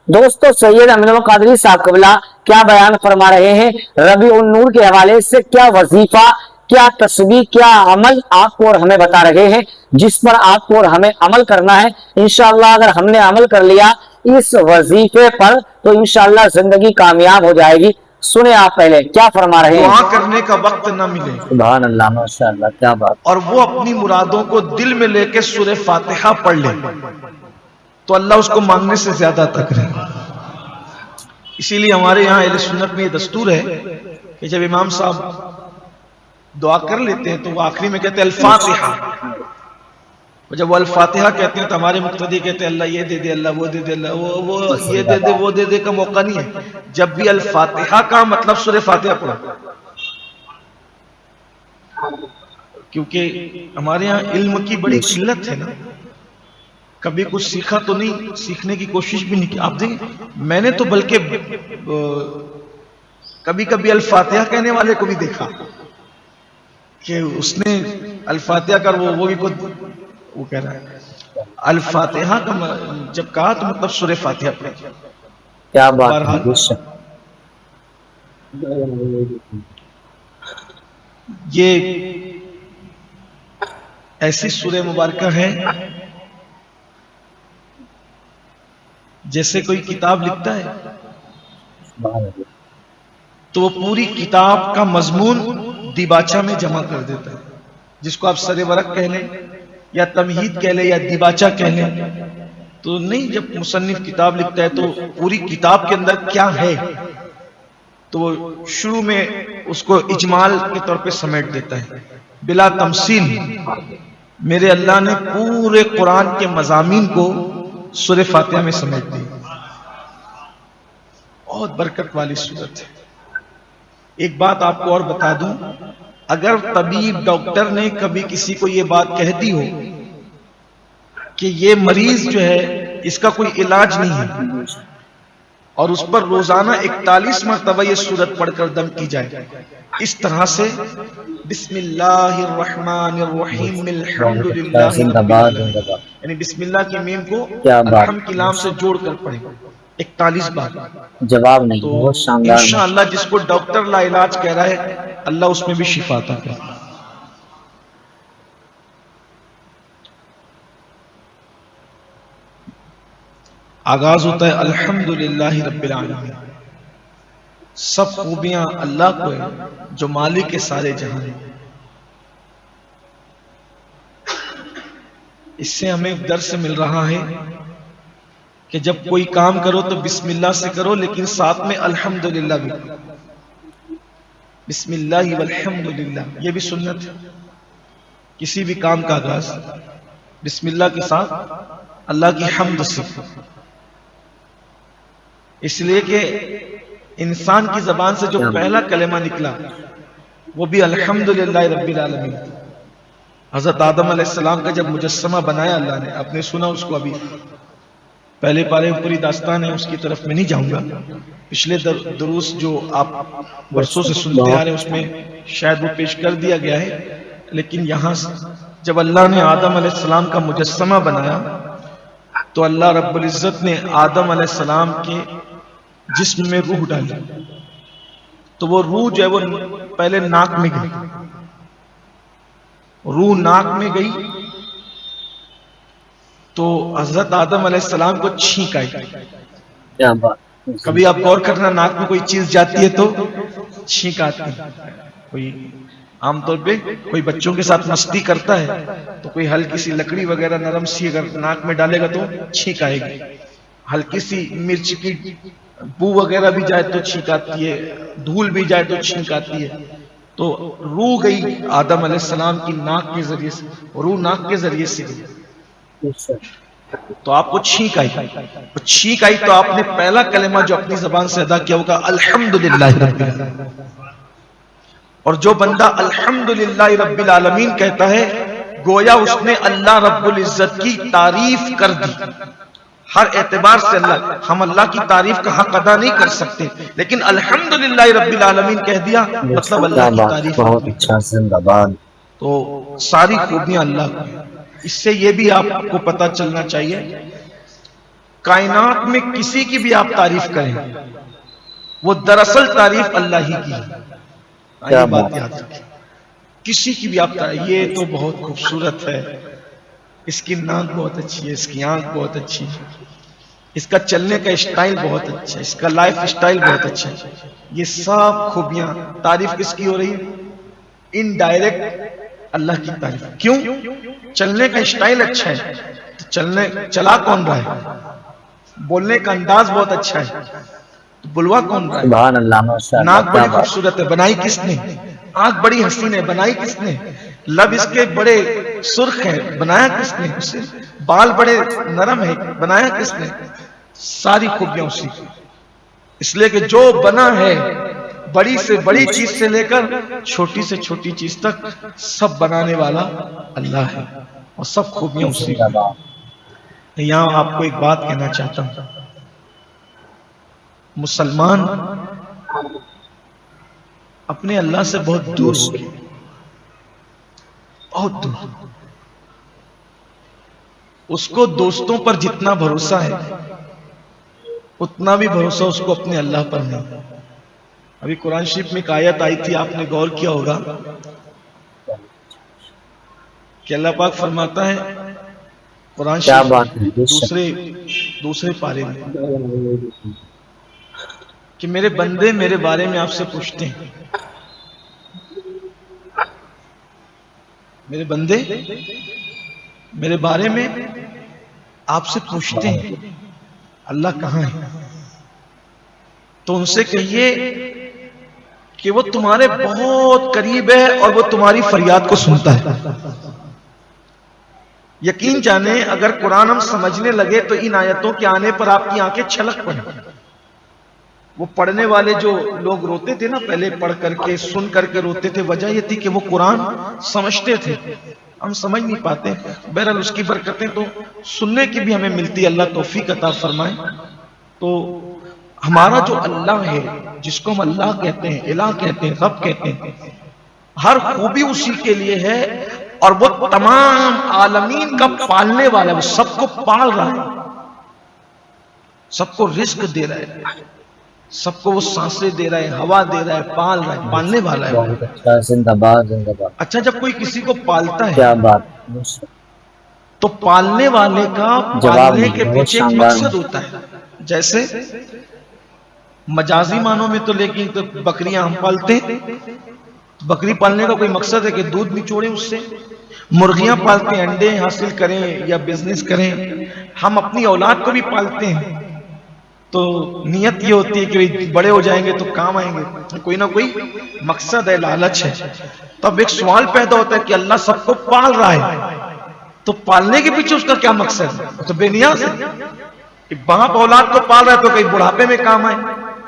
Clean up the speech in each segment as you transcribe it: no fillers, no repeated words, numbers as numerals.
دوستو سید امین قادری صاحب قبلہ کیا بیان فرما رہے ہیں ربیع النور کے حوالے سے، کیا وظیفہ، کیا تسبیح، کیا عمل آپ کو اور ہمیں بتا رہے ہیں، جس پر آپ کو اور ہمیں عمل کرنا ہے۔ انشاءاللہ اگر ہم نے عمل کر لیا اس وظیفے پر تو انشاءاللہ زندگی کامیاب ہو جائے گی۔ سنیں آپ پہلے کیا فرما رہے ہیں۔ دعا کرنے کا وقت نہ ملے سبحان اللہ، ماشاءاللہ، کیا بات۔ اور وہ اپنی مرادوں کو دل میں لے کے سورہ فاتحہ پڑھ لے تو اللہ اس کو مانگنے سے زیادہ عطا کرے۔ اسی لیے ہمارے یہاں اہل سنت میں یہ دستور ہے کہ جب امام صاحب دعا کر لیتے ہیں تو وہ آخری میں کہتے ہیں الفاتحہ، اور جب وہ الفاتحہ کہتے ہیں تو ہمارے مقتدی کہتے ہیں اللہ یہ دے دے، اللہ وہ دے دے، اللہ وہ یہ دے دے، وہ دے دے کا موقع نہیں ہے۔ جب بھی الفاتحہ کا مطلب سورہ فاتحہ پڑھو، کیونکہ ہمارے ہاں علم کی بڑی قلت ہے نا، کبھی کچھ سیکھا تو نہیں، سیکھنے کی کوشش بھی نہیں کی۔ آپ دیکھیں میں نے تو بلکہ کبھی کبھی الفاتحہ کہنے والے کو بھی دیکھا کہ اس نے الفاتحہ کر وہ بھی خود وہ کہہ رہا ہے الفاتحہ کا جب کہا تو مطلب سورہ فاتحہ پڑھا۔ کیا بات ہے۔ یہ ایسی سورہ مبارکہ ہے جیسے کوئی کتاب لکھتا ہے تو وہ پوری کتاب کا مضمون دیباچہ میں جمع کر دیتا ہے، جس کو آپ سر ورق کہہ لیں یا تمہید کہہ لیں یا دیباچہ کہہ لیں۔ تو نہیں، جب مصنف کتاب لکھتا ہے تو پوری کتاب کے اندر کیا ہے تو وہ شروع میں اس کو اجمال کے طور پہ سمیٹ دیتا ہے بلا تمثیل۔ میرے اللہ نے پورے قرآن کے مضامین کو سورہ فاتحہ میں سمیٹ دی، بہت برکت والی سورت ہے۔ ایک بات آپ کو اور بتا دوں، اگر طبیب ڈاکٹر نے کبھی کسی کو یہ بات کہہ دی ہو کہ یہ مریض جو ہے اس کا کوئی علاج نہیں ہے اور اس پر روزانہ 41 مرتبہ یہ سورت پڑھ کر دم کی جائے، اس طرح سے بسم اللہ الرحمن الرحیم الحمدللہ یعنی بسم اللہ کی میم کو الحمد کی لام سے جوڑ کر پڑھیں 41 بار، جواب نہیں، تو بہت شاندار۔ انشاءاللہ جس کو ڈاکٹر لا علاج کہہ رہا ہے اللہ اس میں بھی شفا عطا کرے۔ آغاز ہوتا ہے الحمدللہ رب العالمین، سب خوبیاں اللہ کو ہیں جو مالک سارے جہان ہیں۔ اس سے ہمیں درس مل رہا ہے کہ جب کوئی کام کرو تو بسم اللہ سے کرو، لیکن ساتھ میں الحمدللہ بھی، بسم اللہ والحمدللہ، یہ بھی سنت ہے۔ کسی بھی کام کا آغاز بسم اللہ کے ساتھ اللہ کی حمد سے، اس لیے کہ انسان کی زبان سے جو پہلا کلمہ نکلا وہ بھی الحمدللہ رب العالمین۔ حضرت آدم علیہ السلام کا جب مجسمہ بنایا اللہ نے، آپ نے سنا اس کو، ابھی پہلے پارے میں پوری داستان ہے، اس کی طرف میں نہیں جاؤں گا۔ پچھلے دروس جو آپ برسوں سے سنتے آ رہے ہیں اس میں شاید وہ پیش کر دیا گیا ہے، لیکن یہاں جب اللہ نے آدم علیہ السلام کا مجسمہ بنایا تو اللہ رب العزت نے آدم علیہ السلام کے جسم میں روح ڈالی، تو وہ روح جو ہے وہ پہلے ناک میں گئی، روح ناک میں گئی تو حضرت آدم علیہ السلام کو چھینک آئی۔ کبھی آپ غور کرنا، ناک میں کوئی چیز جاتی ہے تو چھینک آتی ہے۔ کوئی عام طور پہ کوئی بچوں کے ساتھ مستی کرتا ہے تو کوئی ہلکی سی لکڑی وغیرہ نرم سی اگر ناک میں ڈالے گا تو چھینک آئے گی، ہلکی سی مرچ کی بو وغیرہ بھی جائے تو چھینک آتی ہے، دھول بھی جائے تو چھینک آتی ہے۔ تو روح گئی آدم علیہ السلام کی ناک کے ذریعے سے، روح ناک کے ذریعے سے گئی تو آپ کو چھینک آئی، چھینک آئی تو آپ نے پہلا کلمہ جو اپنی زبان سے ادا کیا ہوگا الحمدللہ رب العالمین۔ اور جو بندہ الحمدللہ رب العالمین کہتا ہے گویا اس نے اللہ رب العزت کی تعریف کر دی۔ ہر اعتبار سے ہم اللہ کی تعریف کا حق ادا نہیں کر سکتے، لیکن الحمدللہ رب العالمین کہہ دیا مطلب اللہ کی تعریف۔ بہت اچھا، زندہ باد۔ تو ساری خوبیاں اللہ کو ہیں۔ اس سے یہ بھی آپ کو پتہ چلنا چاہیے کائنات میں کسی کی بھی آپ تعریف کریں وہ دراصل تعریف اللہ ہی کی ہے. یہ بات یاد رکھیں. کسی کی بھی آپ تعریف, یہ تو بہت خوبصورت ہے, اس کی ناک بہت اچھی ہے, اس کی آنکھ بہت اچھی ہے, اس کا چلنے کا اسٹائل بہت اچھا ہے, اس کا لائف اسٹائل بہت اچھا ہے. یہ سب خوبیاں تعریف کس کی ہو رہی ہے؟ انڈائریکٹ اللہ کی تعریف. کیوں؟ چلنے کا اسٹائل اچھا ہے تو چلا کون رہا ہے؟ بولنے کا انداز بہت اچھا ہے تو بلوا کون رہا ہے؟ سبحان اللہ, ماشاء اللہ, ناک کیا بڑی بات. خوبصورت ہے, بنائی کس نے؟ آنکھ بڑی حسین ہے, بنائی کس نے؟ لب اس کے بڑے سرخ ہیں, بنایا کس نے اسے؟ بال بڑے نرم ہیں, بنایا کس نے؟ ساری خوبیاں اسی کی. اس لیے کہ جو بنا ہے بڑی سے بڑی چیز سے لے کر چھوٹی سے چھوٹی چیز تک سب بنانے والا اللہ ہے اور سب خوبیاں اسی کی. یہاں آپ کو ایک بات کہنا چاہتا ہوں, مسلمان اپنے اللہ سے بہت دور ہو گئے, بہت دور. اس کو دوستوں پر جتنا بھروسہ ہے اتنا بھی بھروسہ اس کو اپنے اللہ پر نہیں. ابھی قرآن شریف میں ایک آیت آئی تھی, آپ نے غور کیا ہوگا کہ اللہ پاک فرماتا ہے قرآن شریف دوسرے پارے میں کہ میرے بندے میرے بارے میں آپ سے پوچھتے ہیں, میرے بندے میرے بارے میں آپ سے پوچھتے ہیں اللہ کہاں ہے, تو ان سے کہیے کہ وہ تمہارے بہت قریب ہے اور وہ تمہاری فریاد کو سنتا ہے. یقین جانیں اگر قرآن ہم سمجھنے لگے تو ان آیتوں کے آنے پر آپ کی آنکھیں چھلک پڑیں. وہ پڑھنے والے جو لوگ روتے تھے نا پہلے, پڑھ کر کے سن کر کے روتے تھے, وجہ یہ تھی کہ وہ قرآن سمجھتے تھے, ہم سمجھ نہیں پاتے. بہرحال اس کی برکتیں تو سننے کی بھی ہمیں ملتی, اللہ توفیق عطا فرمائے. تو ہمارا جو اللہ ہے جس کو ہم اللہ کہتے ہیں, الہ کہتے ہیں, رب کہتے ہیں, ہر خوبی اسی کے لیے ہے اور وہ تمام عالمین کا پالنے والا ہے. وہ سب کو پال رہا ہے, سب کو رزق دے رہا ہے, سب کو وہ سانسیں دے رہا ہے, ہوا دے رہا ہے, پال رہا ہے, پالنے والا ہے. زندہ باد, زندہ باد. اچھا جب کوئی کسی کو پالتا ہے کیا بات, تو پالنے والے کا پالنے کے پیچھے ایک مقصد ہوتا ہے. جیسے مجازی معنوں میں تو لیکن تو بکریاں ہم پالتے ہیں, بکری پالنے کا کوئی مقصد ہے کہ دودھ نچوڑیں اس سے. مرغیاں پالتے ہیں انڈے حاصل کریں یا بزنس کریں. ہم اپنی اولاد کو بھی پالتے ہیں تو نیت یہ ہوتی ہے کہ بڑے ہو جائیں گے تو کام آئیں گے, کوئی نہ کوئی مقصد ہے, لالچ ہے. تو اب ایک سوال پیدا ہوتا ہے کہ اللہ سب کو پال رہا ہے تو پالنے کے پیچھے اس کا کیا مقصد ہے؟ تو بے نیاز ہے. باپ اولاد کو پال رہا ہے تو کہیں بڑھاپے میں کام آئے,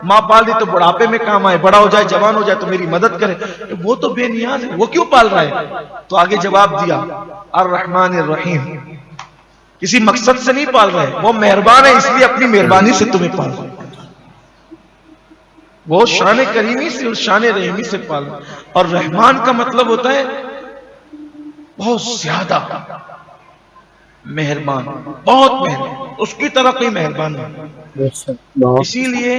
ماں پال دی تو بڑھاپے میں کام آئے, بڑا ہو جائے جوان ہو جائے تو میری مدد کرے. وہ تو بے نیاز ہے, وہ کیوں پال رہا ہے؟ تو آگے جواب دیا الرحمن الرحیم, کسی مقصد سے نہیں پال رہے, وہ مہربان ہے اس لیے اپنی مہربانی سے تمہیں پال رہا ہے. وہ شان کریمی سے اور شان رحیمی سے پال رہا ہے. اور رحمان کا مطلب ہوتا ہے بہت زیادہ مہربان, بہت مہربان, اس کی طرح کوئی مہربان نہیں. اسی لیے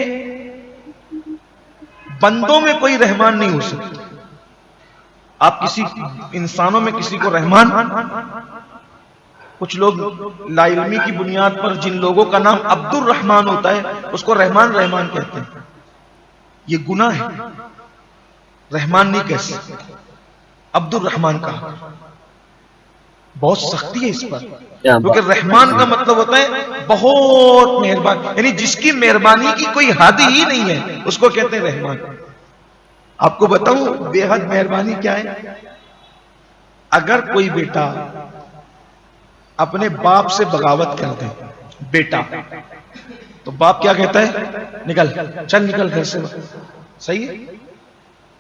بندوں میں کوئی رحمان نہیں ہو سکتا. آپ کسی انسانوں میں کسی کو رحمان, کچھ لوگ لا علمی کی بنیاد پر جن لوگوں کا نام عبد الرحمان ہوتا ہے اس کو رحمان رحمان کہتے ہیں. یہ گناہ ہے, رحمان نہیں کہہ سکتے, عبد الرحمان کا بہت سختی ہے اس پر, کیونکہ رحمان کا مطلب ہوتا ہے بہت مہربان, یعنی جس کی مہربانی کی کوئی حد ہی نہیں ہے اس کو کہتے ہیں رحمان. آپ کو بتاؤں بے حد مہربانی کیا ہے؟ اگر کوئی بیٹا اپنے باپ سے بغاوت کر دے, بیٹا, تو باپ کیا کہتا ہے؟ نکل, چل نکل گھر سے. صحیح ہے,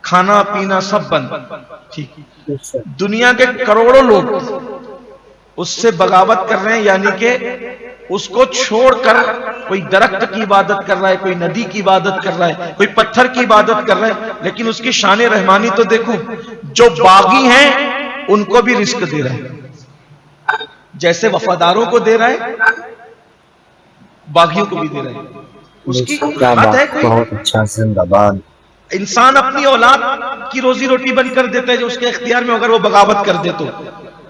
کھانا پینا سب بند. ٹھیک, دنیا کے کروڑوں لوگ اس سے بغاوت کر رہے ہیں, یعنی کہ اس کو چھوڑ کر کوئی درخت کی عبادت کر رہا ہے, کوئی ندی کی عبادت کر رہا ہے, کوئی پتھر کی عبادت کر رہا ہے, لیکن اس کی شان رحمانی تو دیکھو, جو باغی ہیں ان کو بھی رزق دے رہا ہے, جیسے وفاداروں کو دے رہا ہے باغیوں کو بھی دے رہے ہیں. اس کی کیا حد ہے بات, کوئی؟ بہت اچھا, زندہ باد. انسان اپنی اولاد کی روزی روٹی بند کر دیتا ہے جو اس کے اختیار میں, اگر وہ بغاوت کر دے تو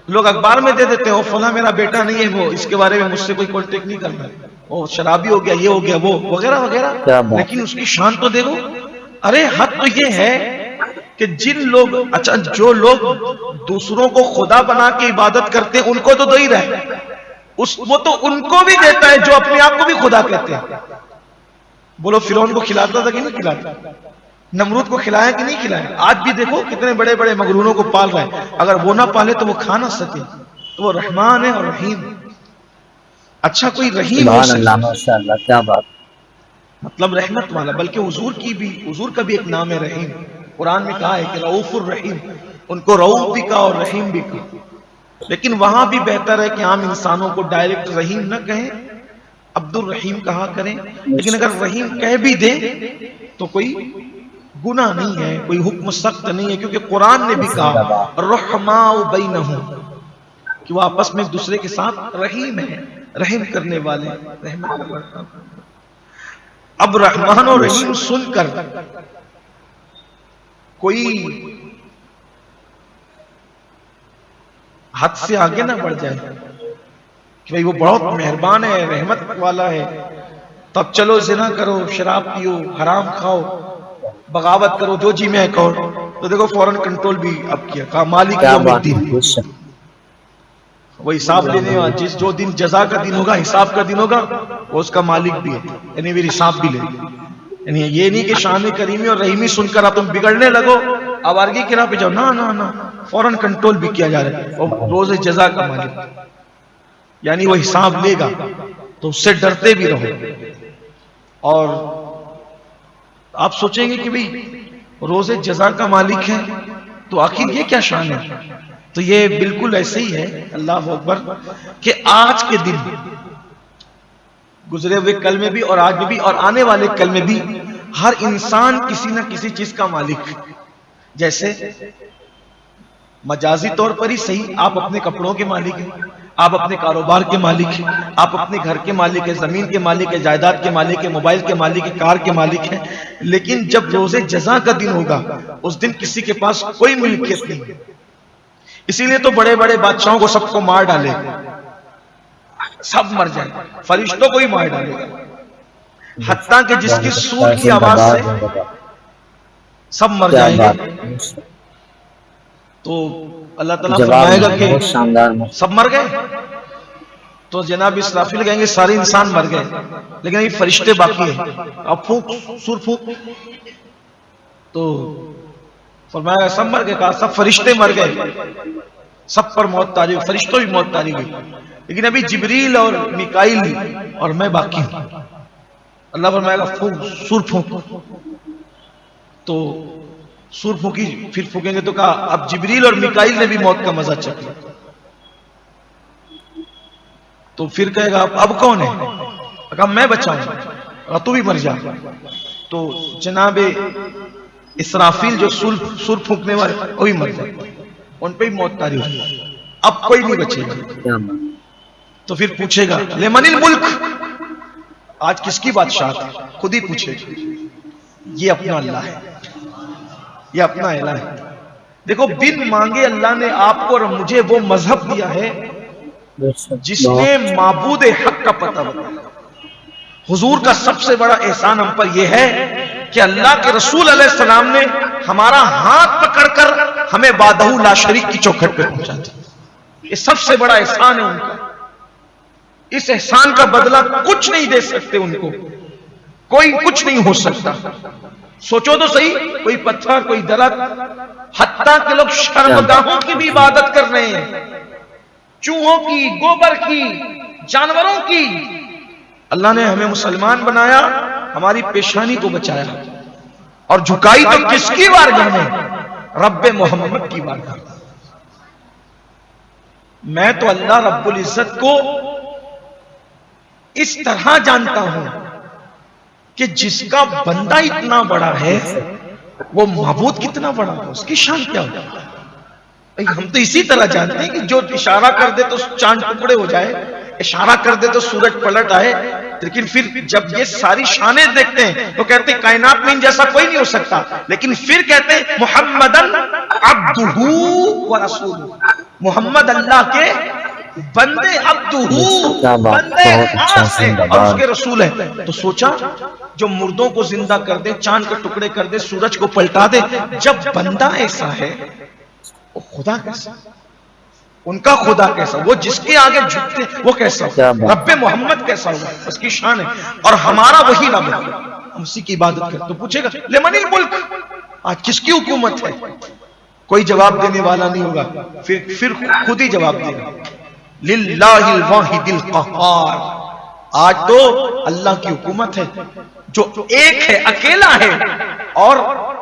لوگ اخبار میں دے دیتے ہیں, فلاں میرا بیٹا نہیں ہے, وہ اس کے بارے میں مجھ سے کوئی کانٹیکٹ نہیں کرنا, وہ شرابی ہو گیا, یہ ہو گیا, وہ وغیرہ وغیرہ. کیا بات. لیکن اس کی شان تو دیکھو. ارے حد تو یہ ہے کہ جن لوگ, اچھا جو لوگ دوسروں کو خدا بنا کے عبادت کرتے ہیں ان کو تو دے ہی رہا ہے, وہ تو ان کو بھی دیتا ہے جو اپنے آپ کو بھی خدا کہتے ہیں. بولو فرعون کو کھلاتا تھا کہ نہیں کھلاتا؟ نمرود کو کھلایا کہ نہیں کھلایا؟ آج بھی دیکھو کتنے بڑے بڑے مغروروں کو پال رہا ہے, اگر وہ نہ پالے تو وہ کھا نہ سکے. تو وہ رحمان ہے اور رحیم. اچھا کوئی رحیم ہو سبحان اللہ, سکے, ماشاء اللہ, کیا بات. مطلب رحمت والا, بلکہ حضور کا بھی ایک نام ہے رحیم. قرآن میں کہا ہے کہ رؤوف الرحیم, ان کو رؤوف بھی کہا اور رحیم بھی کہا. لیکن وہاں بھی بہتر ہے کہ عام انسانوں کو ڈائریکٹ رحیم نہ کہیں, عبد الرحیم کہا کریں. لیکن اگر رحیم کہہ بھی دیں تو کوئی گناہ نہیں ہے, کوئی حکم سخت نہیں ہے, کیونکہ قرآن نے بھی کہا رحماء بینہم, کہ وہ آپس میں ایک دوسرے کے ساتھ رحیم ہے, رحم کرنے والے, رحمت کرنا. اب رحمان اور رحیم سن کر کوئی حد سے آگے نہ بڑھ جائے کہ بھئی وہ بہت مہربان ہے, رحمت والا ہے, تب چلو زنا کرو, شراب پیو, حرام کھاؤ, بغاوت کرو, جو جی میں کہو. تو دیکھو فوراً کنٹرول بھی اب کیا, کہا مالک یوم الدین, وہ حساب لینے والا, جو دن جزا کا دن ہوگا, حساب کا دن ہوگا, وہ اس کا مالک بھی ہے, یعنی پھر حساب بھی لے. یعنی یہ نہیں کہ شان کریمی اور رحیمی سن کر اب تم بگڑنے لگو, آوارگی کی راہ پہ جاؤ, نہ, فوراً کنٹرول بھی کیا جا رہا ہے. وہ روز جزا کا مالک, یعنی وہ حساب لے گا, تو اس سے ڈرتے بھی رہو. اور آپ سوچیں گے کہ بھئی روز جزا کا مالک ہے تو آخر یہ کیا شان ہے؟ تو یہ بالکل ایسے ہی ہے, اللہ اکبر, کہ آج کے دن, گزرے ہوئے کل میں بھی اور آج میں بھی اور آنے والے کل میں بھی, ہر انسان کسی نہ کسی چیز کا مالک. جیسے مجازی طور پر ہی صحیح, آپ اپنے کپڑوں کے مالک ہیں, آپ اپنے کاروبار کے مالک ہیں, آپ اپنے گھر کے مالک ہیں, زمین کے مالک ہیں, جائیداد کے مالک ہیں, موبائل کے مالک ہیں, کار کے مالک ہیں. لیکن جب روز جزا کا دن ہوگا اس دن کسی کے پاس کوئی ملکیت نہیں. اسی لیے تو بڑے بڑے بادشاہوں کو سب کو مار ڈالے, سب مر جائیں, فرشتوں کو ہی مار ڈالے گا, حتیٰ کہ جس کی سور کی آواز سے سب مر جائیں گے. تو اللہ تعالیٰ فرمائے گا کہ سب مر گئے, تو جناب اسرافیل کہیں گے سارے انسان مر گئے, لیکن یہ فرشتے باقی ہیں, اب پھونک, سور پھونک. تو فرمایا گا سب مر گئے, کہا سب فرشتے مر گئے, سب پر موت تاری ہوئی, فرشتوں بھی موت تاری ہوئی, لیکن ابھی جبریل اور میکائیل اور میں باقی ہوں. اللہ فرمائے گا پھونک, سور پھونک. تو سور پھونکی, پھر پھونکیں گے تو کہا اب جبریل اور میکائیل نے بھی موت کا مزہ چکھ لیا. تو پھر کہے گا اب کون ہے؟ کہا میں بچاؤں, کہا تو بھی مر جا. تو جناب اسرافیل جو سور پھونکنے والے وہ بھی مر جائے, ان پہ بھی موت تاری ہوئی, اب کوئی نہیں بچے گا. تو پھر پوچھے گا لمن الملک, آج کس کی بادشاہت ہے؟ خود ہی پوچھے گا. یہ اپنا اللہ ہے, یہ اپنا الہ ہے. دیکھو بن مانگے اللہ نے آپ کو اور مجھے وہ مذہب دیا ہے جس نے معبود حق کا پتہ بتایا. حضور کا سب سے بڑا احسان ہم پر یہ ہے کہ اللہ کے رسول علیہ السلام نے ہمارا ہاتھ پکڑ کر ہمیں وحدہ لا شریک کی چوکھٹ پہ پہنچا دیا. یہ سب سے بڑا احسان ہے ان کا. اس احسان کا بدلہ کچھ نہیں دے سکتے ان کو, کوئی کچھ نہیں ہو سکتا. سوچو تو صحیح, کوئی پتھر, کوئی درخت, حتیٰ کہ لوگ شرمگاہوں کی بھی عبادت کر رہے ہیں, چوہوں کی, گوبر کی, جانوروں کی. اللہ نے ہمیں مسلمان بنایا, ہماری پیشانی کو بچایا, اور جھکائی تو کس کی بارگاہ میں؟ رب محمد کی بارگاہ. میں تو اللہ رب العزت کو اس طرح جانتا ہوں کہ جس کا بندہ اتنا بڑا ہے وہ معبود کتنا بڑا ہے, اس کی شان کیا ہوگا. ہم تو اسی طرح جانتے ہیں کہ جو اشارہ کر دے تو چاند ٹکڑے ہو جائے, اشارہ کر دے تو سورج پلٹ آئے, لیکن پھر جب یہ ساری شانیں دیکھتے ہیں تو کہتے ہیں کائنات میں ان جیسا کوئی نہیں ہو سکتا، لیکن پھر کہتے ہیں محمدن عبدہ و رسولہ، محمد اللہ کے بندے، عبدہ بندے خاص ہے اور اس کے رسول ہے۔ تو سوچا جو مردوں کو زندہ کر دے، چاند کے ٹکڑے کر دے، سورج کو پلٹا دے، جب بندہ ایسا ہے وہ خدا کیسا، ان کا خدا کیسا، وہ جس کے آگے جھکتے وہ کیسا، رب محمد کیسا ہوا، اس کی شان ہے۔ اور ہمارا وہی رب ہے، ہم اسی کی عبادت کرتے۔ تو پوچھے گا لمن الملک، آج کس کی حکومت ہے؟ کوئی جواب دینے والا نہیں ہوگا، پھر خود ہی جواب دے گا، للہ الواحد القہار، آج تو اللہ کی حکومت ہے جو ایک ہے، اکیلا ہے، اور